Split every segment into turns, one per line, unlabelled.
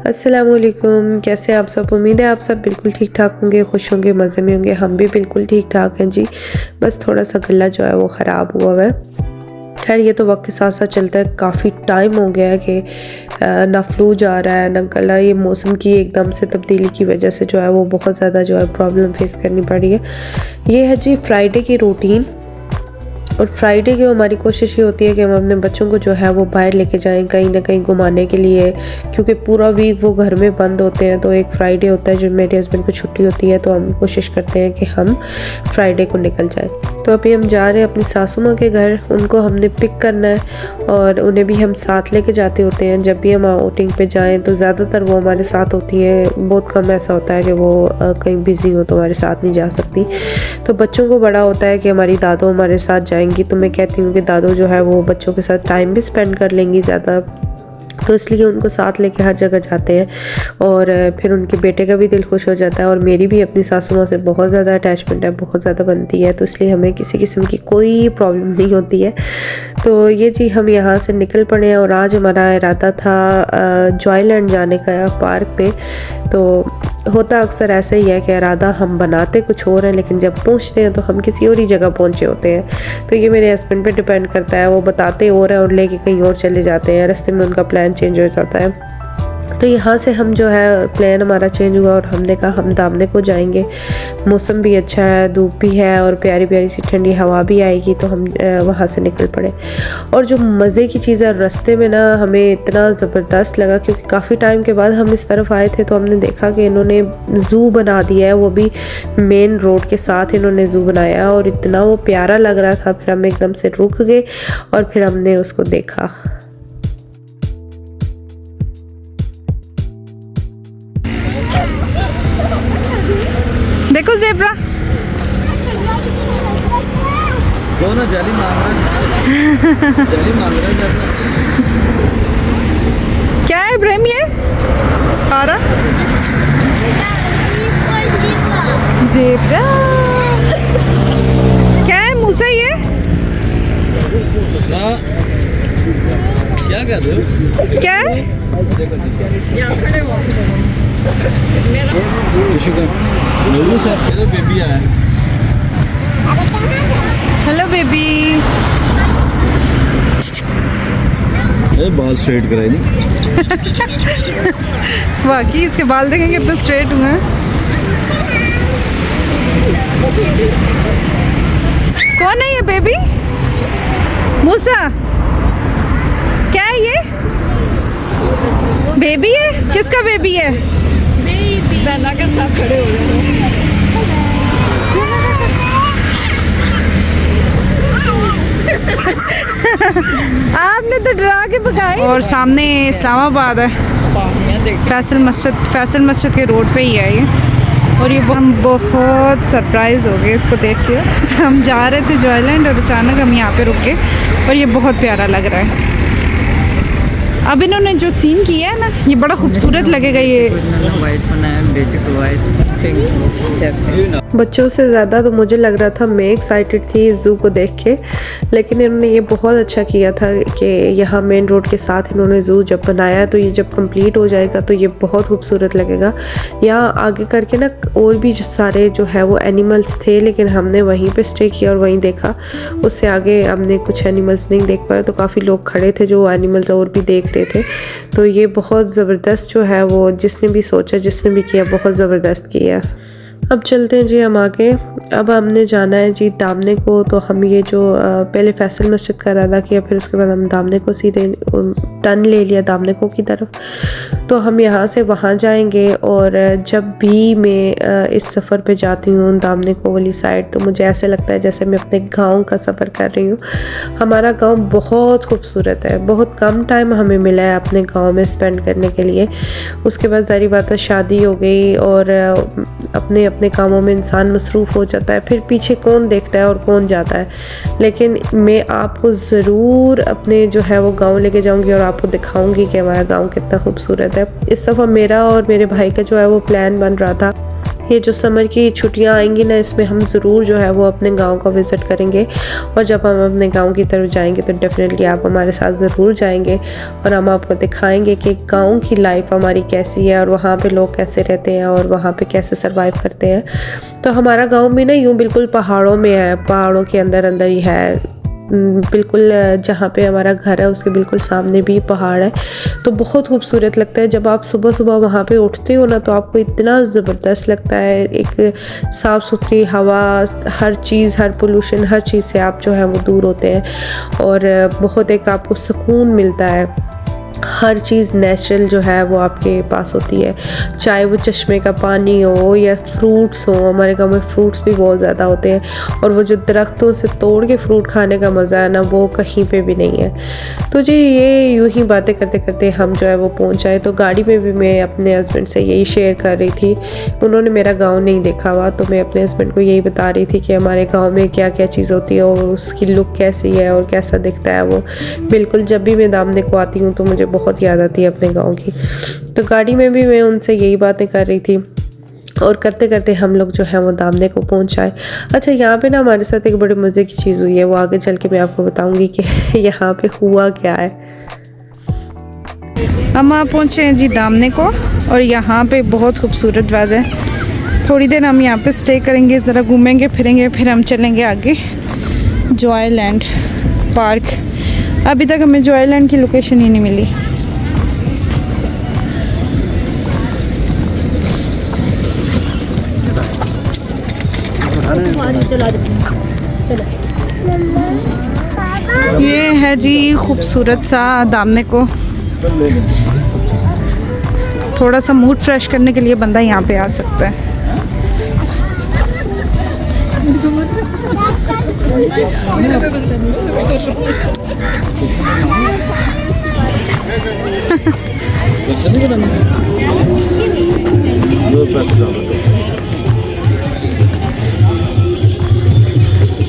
अस्सलामुअलैकुम, कैसे आप सब। उम्मीद है आप सब बिल्कुल ठीक ठाक होंगे, खुश होंगे, मज़े में होंगे। हम भी बिल्कुल ठीक ठाक हैं जी। बस थोड़ा सा गला जो है वो ख़राब हुआ है। खैर ये तो वक्त के साथ साथ चलता है। काफ़ी टाइम हो गया है कि ना फ्लू जा रहा है ना गला। ये मौसम की एकदम से तब्दीली की वजह से जो है वो बहुत ज़्यादा जो है प्रॉब्लम फेस करनी पड़ रही है। ये है जी फ्राइडे की रूटीन। और फ्राइडे की हमारी कोशिश ये होती है कि हम अपने बच्चों को जो है वो बाहर लेके जाएं कहीं ना कहीं घुमाने के लिए, क्योंकि पूरा वीक वो घर में बंद होते हैं। तो एक फ्राइडे होता है जो मेरे हस्बैंड को छुट्टी होती है, तो हम कोशिश करते हैं कि हम फ्राइडे को निकल जाएं। तो अभी हम जा रहे हैं अपनी सासू माँ के घर। उनको हमने पिक करना है और उन्हें भी हम साथ लेके जाते होते हैं। जब भी हम आउटिंग पे जाएं तो ज़्यादातर वो हमारे साथ होती है। बहुत कम ऐसा होता है कि वो कहीं बिज़ी हो तो हमारे साथ नहीं जा सकती। तो बच्चों को बड़ा होता है कि हमारी दादो हमारे साथ जाएंगी, तो मैं कहती हूँ कि दादो जो है वो बच्चों के साथ टाइम भी स्पेंड कर लेंगी ज़्यादा, तो इसलिए उनको साथ लेके हर जगह जाते हैं। और फिर उनके बेटे का भी दिल खुश हो जाता है। और मेरी भी अपनी सासू माँ से बहुत ज़्यादा अटैचमेंट है, बहुत ज़्यादा बनती है, तो इसलिए हमें किसी किस्म की कोई प्रॉब्लम नहीं होती है। तो ये जी हम यहाँ से निकल पड़े हैं और आज हमारा इरादा था जॉयलैंड जाने का, पार्क पे। तो होता अक्सर ऐसा ही है कि इरादा हम बनाते कुछ और हैं, लेकिन जब पहुँचते हैं तो हम किसी और ही जगह पहुँचे होते हैं। तो ये मेरे हस्बैंड पे डिपेंड करता है, वो बताते और हैं और लेके कहीं और चले जाते हैं। रास्ते में उनका प्लान चेंज हो जाता है। तो यहाँ से हम जो है प्लान हमारा चेंज हुआ और हमने कहा हम दामने को जाएंगे। मौसम भी अच्छा है, धूप भी है और प्यारी प्यारी सी ठंडी हवा भी आएगी, तो हम वहाँ से निकल पड़े। और जो मज़े की चीज़ है रास्ते में ना, हमें इतना ज़बरदस्त लगा क्योंकि काफ़ी टाइम के बाद हम इस तरफ आए थे, तो हमने देखा कि इन्होंने ज़ू बना दिया है, वो भी मेन रोड के साथ इन्होंने ज़ू बनाया और इतना वो प्यारा लग रहा था। फिर हम एकदम से रुक गए और फिर हमने उसको देखा।
देखो ज़ेब्रा,
दो ना जाली मांग रहा है। जाली मांग रहा है।
क्या है इब्राहिम ये आ रहा? ज़ेब्रा क्या है मूसा ये?
क्या कर रहे हो?
क्या है?
बेबी आया।
Hello baby.
बाल स्ट्रेट कराई नहीं।
वाकई इसके बाल देखें कितने स्ट्रेट हुए हैं। कौन है ये बेबी? मूसा क्या है ये? बेबी है? किसका बेबी है? बेबी के साथ खड़े हो गए। आपने तो डरा के भगाई। और सामने इस्लामाबाद है, फैसल मस्जिद के रोड पे ही है ये। और ये हम बहुत सरप्राइज़ हो गए इसको देख के। हम जा रहे थे जॉयलैंड और अचानक हम यहाँ पे रुक गए और ये बहुत प्यारा लग रहा है। अब इन्होंने जो सीन किया है ना, ये बड़ा खूबसूरत लगेगा। ये
बच्चों से ज़्यादा तो मुझे लग रहा था, मैं एक्साइटेड थी इस ज़ू को देख के, लेकिन इन्होंने ये बहुत अच्छा किया था कि यहाँ मेन रोड के साथ इन्होंने ज़ू जब बनाया, तो ये जब कंप्लीट हो जाएगा तो ये बहुत खूबसूरत लगेगा। यहाँ आगे करके ना और भी सारे जो है वो एनिमल्स थे, लेकिन हमने वहीं पे स्टे किया और वहीं देखा। उससे आगे हमने कुछ एनिमल्स नहीं देख पाए, तो काफ़ी लोग खड़े थे जो एनिमल्स और भी देख रहे थे। तो ये बहुत ज़बरदस्त जो है वो जिसने भी सोचा, जिसने भी किया, बहुत ज़बरदस्त किया। अब चलते हैं जी हम आगे। अब हमने जाना है जी दामने को। तो हम ये जो पहले फैसल मस्जिद का इरादा किया, फिर उसके बाद हम दामने को सीधे टर्न ले लिया दामने को की तरफ। तो हम यहाँ से वहाँ जाएंगे। और जब भी मैं इस सफ़र पे जाती हूँ दामने को वाली साइड, तो मुझे ऐसे लगता है जैसे मैं अपने गांव का सफ़र कर रही हूँ। हमारा गांव बहुत खूबसूरत है। बहुत कम टाइम हमें मिला है अपने गांव में स्पेंड करने के लिए। उसके बाद ज़ाहिर बात है शादी हो गई और अपने अपने कामों में इंसान मसरूफ़ हो जाता है, फिर पीछे कौन देखता है और कौन जाता है। लेकिन मैं आपको ज़रूर अपने जो है वो गांव लेके जाऊंगी और आपको दिखाऊंगी कि हमारा गांव कितना खूबसूरत है। इस दफ़ा मेरा और मेरे भाई का जो है वो प्लान बन रहा था ये जो समर की छुट्टियां आएंगी ना, इसमें हम ज़रूर जो है वो अपने गांव का विज़िट करेंगे। और जब हम अपने गांव की तरफ जाएंगे तो डेफ़िनेटली आप हमारे साथ ज़रूर जाएंगे और हम आपको दिखाएंगे कि गांव की लाइफ हमारी कैसी है और वहाँ पे लोग कैसे रहते हैं और वहाँ पे कैसे सरवाइव करते हैं। तो हमारा गांव भी ना यूँ बिल्कुल पहाड़ों में है, पहाड़ों के अंदर अंदर ही है बिल्कुल। जहाँ पे हमारा घर है उसके बिल्कुल सामने भी पहाड़ है, तो बहुत खूबसूरत लगता है। जब आप सुबह सुबह वहाँ पे उठते हो ना तो आपको इतना ज़बरदस्त लगता है। एक साफ़ सुथरी हवा, हर चीज़, हर पोल्यूशन, हर चीज़ से आप जो है वो दूर होते हैं और बहुत एक आपको सुकून मिलता है। हर चीज़ नेचुरल जो है वो आपके पास होती है, चाहे वो चश्मे का पानी हो या फ्रूट्स हो। हमारे गांव में फ्रूट्स भी बहुत ज़्यादा होते हैं और वो जो दरख्तों से तोड़ के फ्रूट खाने का मज़ा है ना, वो कहीं पे भी नहीं है। तो जी ये यूं ही बातें करते करते हम जो है वो पहुंच आए। तो गाड़ी में भी मैं अपने हस्बैंड से यही शेयर कर रही थी, उन्होंने मेरा गाँव नहीं देखा हुआ, तो मैं अपने हस्बैंड को यही बता रही थी कि हमारे गाँव में क्या क्या चीज़ होती है और उसकी लुक कैसी है और कैसा दिखता है वो। बिल्कुल जब भी मैं दामने को आती हूँ तो मुझे बहुत याद आती है अपने गांव की। तो गाड़ी में भी मैं उनसे यही बातें कर रही थी और करते करते हम लोग जो है वो दामने को पहुंच आए। अच्छा, यहाँ पे ना हमारे साथ एक बड़े मज़े की चीज़ हुई है, वो आगे चल के मैं आपको बताऊंगी कि यहाँ पे हुआ क्या है।
हम आप पहुँचे हैं जी दामने को और यहाँ पे बहुत खूबसूरत वेदर है। थोड़ी देर हम यहाँ पे स्टे करेंगे, ज़रा घूमेंगे फिरेंगे, फिर हम चलेंगे आगे जॉयलैंड पार्क। अभी तक हमें जॉयलैंड की लोकेशन ही नहीं मिली। ये है जी खूबसूरत सा दामने को। थोड़ा सा मूड फ्रेश करने के लिए बंदा यहाँ पे आ सकता है।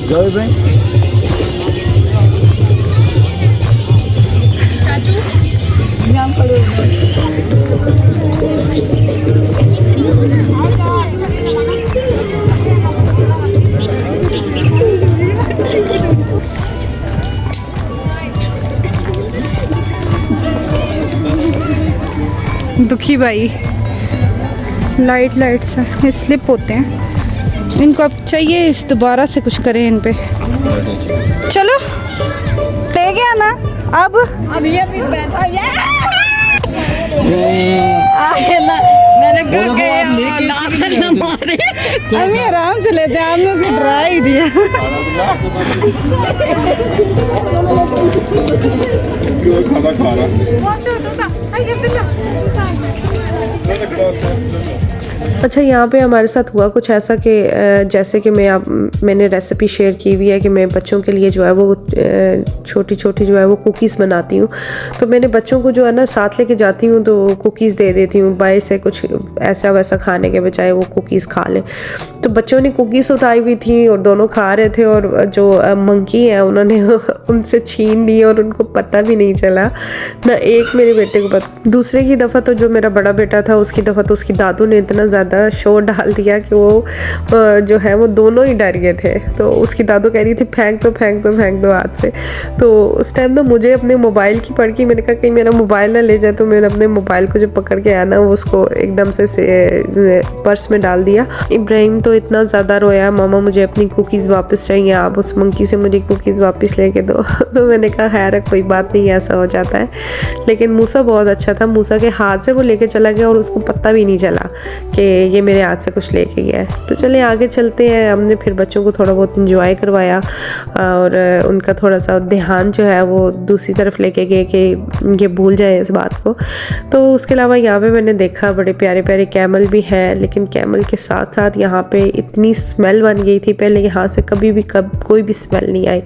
जाओ भाई।
दुखी भाई लाइट से ये स्लिप होते हैं, इनको अब चाहिए इस दोबारा से कुछ करें इन पे। चलो ले गया ना अब ये भी बैठा मैंने अभी आराम से लेते हैं, आपने उसे डरा ही दिया।
अच्छा, यहाँ पे हमारे साथ हुआ कुछ ऐसा कि जैसे कि मैंने रेसिपी शेयर की हुई है कि मैं बच्चों के लिए जो है वो छोटी छोटी जो है वो कुकीज़ बनाती हूँ। तो मैंने बच्चों को जो है ना साथ लेके जाती हूँ तो कुकीज़ दे देती हूँ, बाहर से कुछ ऐसा वैसा खाने के बजाय वो कुकीज़ खा लें। तो बच्चों ने कुकीज़ उठाई हुई थी और दोनों खा रहे थे और जो मंकी है उन्होंने उनसे छीन ली और उनको पता भी नहीं चला ना। एक मेरे बेटे को पता, दूसरे की दफ़ा तो जो मेरा बड़ा बेटा था उसकी दफ़ा तो उसकी दादू ने इतना ज़्यादा शोर डाल दिया कि वो जो है वो दोनों ही डर गए थे। तो उसकी दादू कह रही थी फेंक दो हाथ से। तो उस टाइम ना मुझे अपने मोबाइल की पड़ गई, मैंने कहा कहीं मेरा मोबाइल ना ले जाए। तो मैंने अपने मोबाइल को जो पकड़ के आया ना वो उसको एकदम से पर्स में डाल दिया। इब्राहिम तो इतना ज़्यादा रोया, मामा मुझे अपनी कुकीज़ वापस चाहिए, आप उस मंकी से मुझे कुकीज़ वापस लेके दो। तो मैंने कहा खैर कोई बात नहीं, ऐसा हो जाता है। लेकिन मूसा बहुत अच्छा था, मूसा के हाथ से वो लेके चला गया और उसको पता भी नहीं चला कि ये मेरे हाथ से कुछ लेके गया है। तो चले आगे चलते हैं। हमने फिर बच्चों को थोड़ा बहुत इंजॉय करवाया और उनका थोड़ा सा ध्यान जो है वो दूसरी तरफ लेके गए कि ये भूल जाए इस बात को। तो उसके अलावा यहाँ पे मैंने देखा बड़े प्यारे प्यारे कैमल भी हैं, लेकिन कैमल के साथ साथ यहाँ पे इतनी स्मेल बन गई थी। पहले यहाँ से कभी भी कोई भी स्मेल नहीं आई,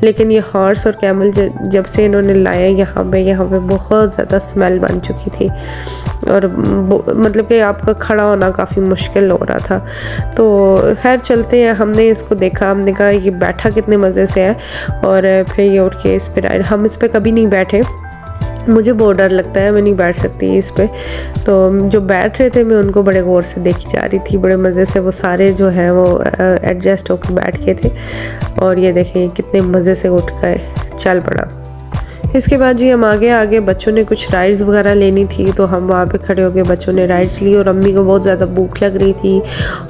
लेकिन ये हॉर्स और कैमल जब से इन्होंने लाया यहाँ पे बहुत ज़्यादा स्मेल बन चुकी थी और मतलब कि आपका खड़ा होना काफ़ी मुश्किल हो रहा था। तो खैर चलते हैं, हमने इसको देखा, हमने कहा ये बैठा कितने मज़े से है और फिर ये उठ के इस पर हम इस पर कभी नहीं बैठे मुझे बहुत डर लगता है, मैं नहीं बैठ सकती इस पे। तो जो बैठ रहे थे मैं उनको बड़े गौर से देखी जा रही थी, बड़े मज़े से वो सारे जो हैं वो एडजस्ट होकर बैठ के थे। और ये देखें कितने मज़े से उठ गए, चल पड़ा। इसके बाद जी हम आगे बच्चों ने कुछ राइड्स वगैरह लेनी थी, तो हम वहाँ पे खड़े हो गए, बच्चों ने राइड्स ली और अम्मी को बहुत ज़्यादा भूख लग रही थी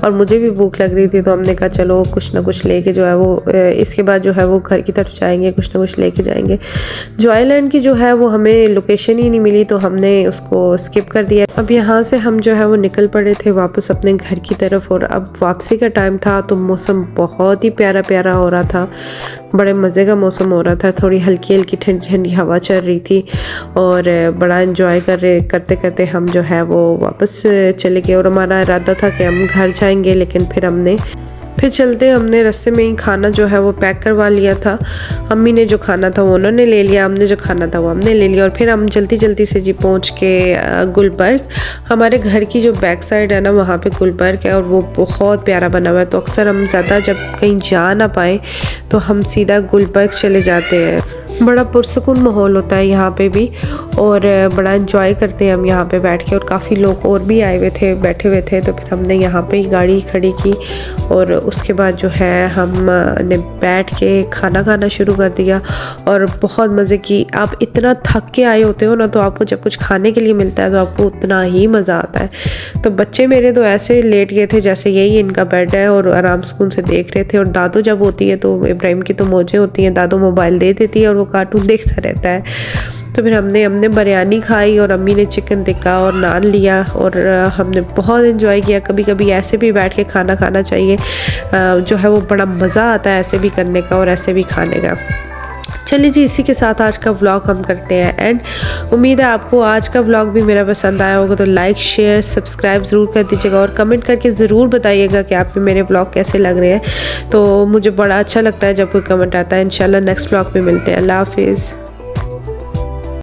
और मुझे भी भूख लग रही थी। तो हमने कहा चलो कुछ ना कुछ लेके जो है वो इसके बाद जो है वो घर की तरफ जाएंगे, कुछ ना कुछ लेके जाएंगे। जॉयलैंड की जो है वो हमें लोकेशन ही नहीं मिली, तो हमने उसको स्किप कर दिया। अब यहाँ से हम जो है वो निकल पड़े थे वापस अपने घर की तरफ, और अब वापसी का टाइम था तो मौसम बहुत ही प्यारा प्यारा हो रहा था, बड़े मज़े का मौसम हो रहा था। थोड़ी हल्की हल्की ठंडी ठंडी हवा चल रही थी और बड़ा एंजॉय करते करते हम जो है वो वापस चले गए। और हमारा इरादा था कि हम घर जाएंगे, लेकिन फिर चलते हमने रास्ते में ही खाना जो है वो पैक करवा लिया था। अम्मी ने जो खाना था वो उन्होंने ले लिया, हमने जो खाना था वो हमने ले लिया। और फिर हम जल्दी से जी पहुंच के गुलबर्ग, हमारे घर की जो बैक साइड है ना वहाँ पे गुलबर्ग है और वो बहुत प्यारा बना हुआ है। तो अक्सर हम ज़्यादा जब कहीं जा ना पाए तो हम सीधा गुलबर्ग चले जाते हैं। बड़ा पुरसकून माहौल होता है यहाँ पे भी और बड़ा एंजॉय करते हैं हम यहाँ पे बैठ के। और काफ़ी लोग और भी आए हुए थे, बैठे हुए थे, तो फिर हमने यहाँ पे ही गाड़ी खड़ी की और उसके बाद जो है हमने बैठ के खाना खाना शुरू कर दिया और बहुत मज़े की। आप इतना थक के आए होते हो ना, तो आपको जब कुछ खाने के लिए मिलता है तो आपको उतना ही मज़ा आता है। तो बच्चे मेरे तो ऐसे लेट गए थे जैसे यही इनका बेड है और आराम सुकून से देख रहे थे। और दादू जब होती है तो इब्राहिम की तो मौजें होती हैं, दादू मोबाइल दे देती है और वो कार्टून देखता रहता है। तो फिर हमने बिरयानी खाई और अम्मी ने चिकन टिक्का और नान लिया और हमने बहुत एंजॉय किया। कभी कभी ऐसे भी बैठ के खाना खाना चाहिए, जो है वो बड़ा मज़ा आता है ऐसे भी करने का और ऐसे भी खाने का। चलिए जी, इसी के साथ आज का व्लॉग हम करते हैं एंड। उम्मीद है आपको आज का व्लॉग भी मेरा पसंद आया होगा, तो लाइक शेयर सब्सक्राइब ज़रूर कर दीजिएगा और कमेंट करके ज़रूर बताइएगा कि आपको मेरे व्लॉग कैसे लग रहे हैं। तो मुझे बड़ा अच्छा लगता है जब कोई कमेंट आता है। इंशाल्लाह नेक्स्ट व्लॉग में मिलते हैं। अल्लाह हाफिज़।